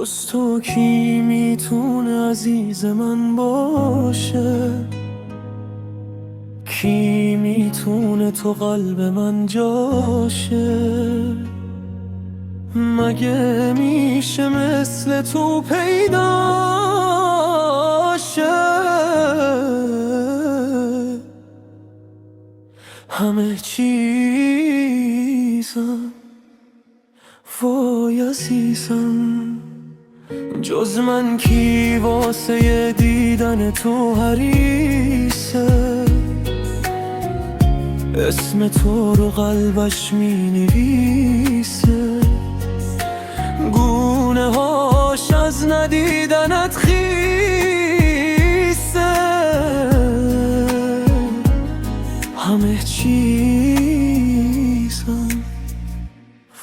جز تو کی میتونه عزیز من باشه؟ کی میتونه تو قلب من جاشه؟ مگه میشه مثل تو پیدا شه؟ همه چیزم وای عزیزم، جز من کی واسه دیدن تو حریصه؟ اسم تو رو قلبش می نویسه، گونه هاش از ندیدنت خیسه. همه چیزم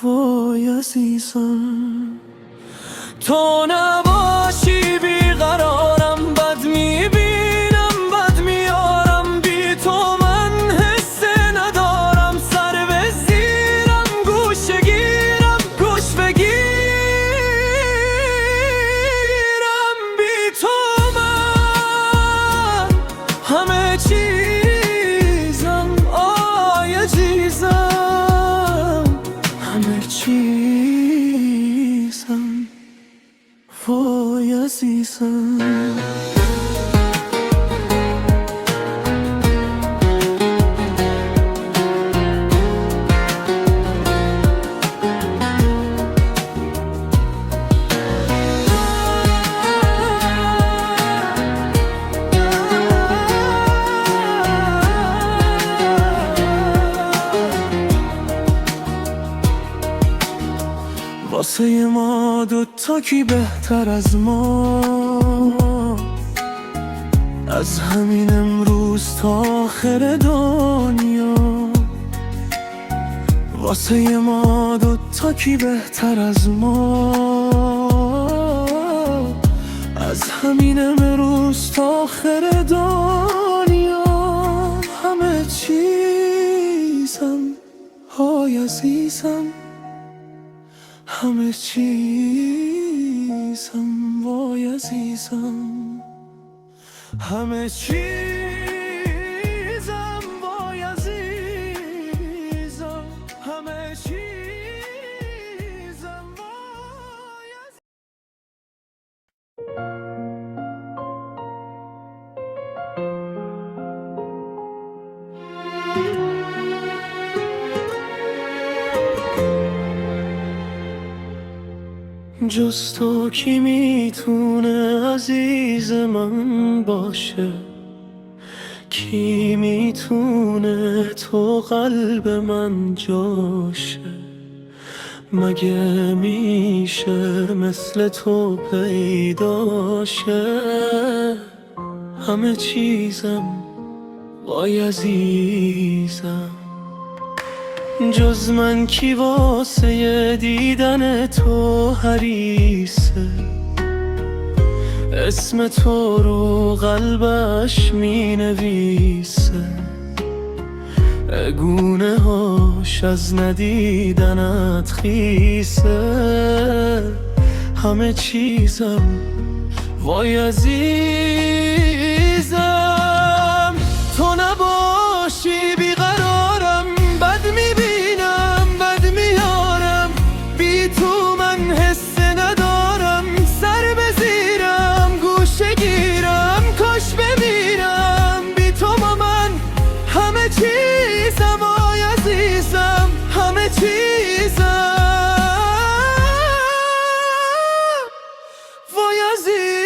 وای عزیزم، تو نباشی بیقرارم، بد میبینم بد میارم، بی تو من حسه ندارم، سر به زیرم گوشه گیرم، گوش بگیرم، بی تو من همه چیزم آی عزیزم، همه چیزم وای عزیزم. واسه ما دوتا کی بهتر از ما؟ از همین امروز تا آخر دنیا. واسه ما دوتا کی بهتر از ما؟ از همین امروز تا آخر دنیا. همه چیزم های عزیزم، همه چیزم وای عزیزم، همه چیزم وای عزیزم، همه چیزم وای عزیزم. جز تو کی میتونه عزیز من باشه؟ کی میتونه تو قلب من جاشه؟ مگه میشه مثل تو پیدا شه؟ همه چیزم وای عزیزم، جز من کی واسه دیدن تو حریصه؟ اسم تو رو قلبش می نویسه، گونه هاش از ندیدنت خیسه. همه چیزم وای عزیزم، تو نباشی بیقرارم، بد میبینم بد میارم، بی تو من حسه ندارم، سر به زیرم گوشه گیرم، کاش بمیرم، بی تو با من همه چیزم آی عزیزم، همه چیزم وای عزیزم.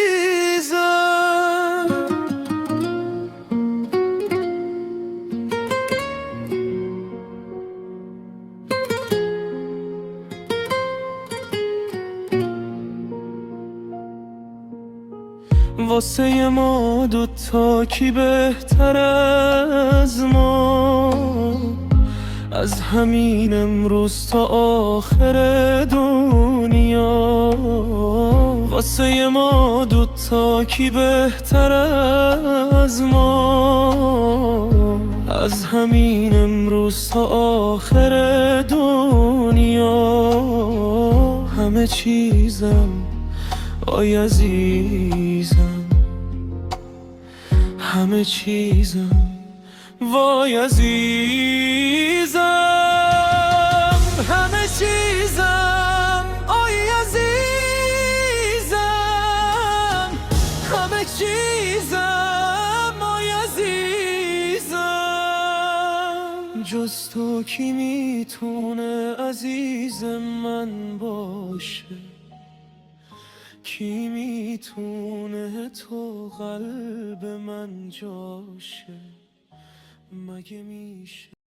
واسه ما دوتا کی بهتر از ما؟ از همین امروز تا آخر دنیا. واسه ما دوتا کی بهتر از ما؟ از همین امروز تا آخر دنیا. همه چیزم وای عزیزم همه چیزم وای عزیزم همه چیزم آی عزیزم همه چیزم آی عزیزم جز تو کی میتونه عزیز من باشه کی میتونه تو قلب من جاشه مگه میشه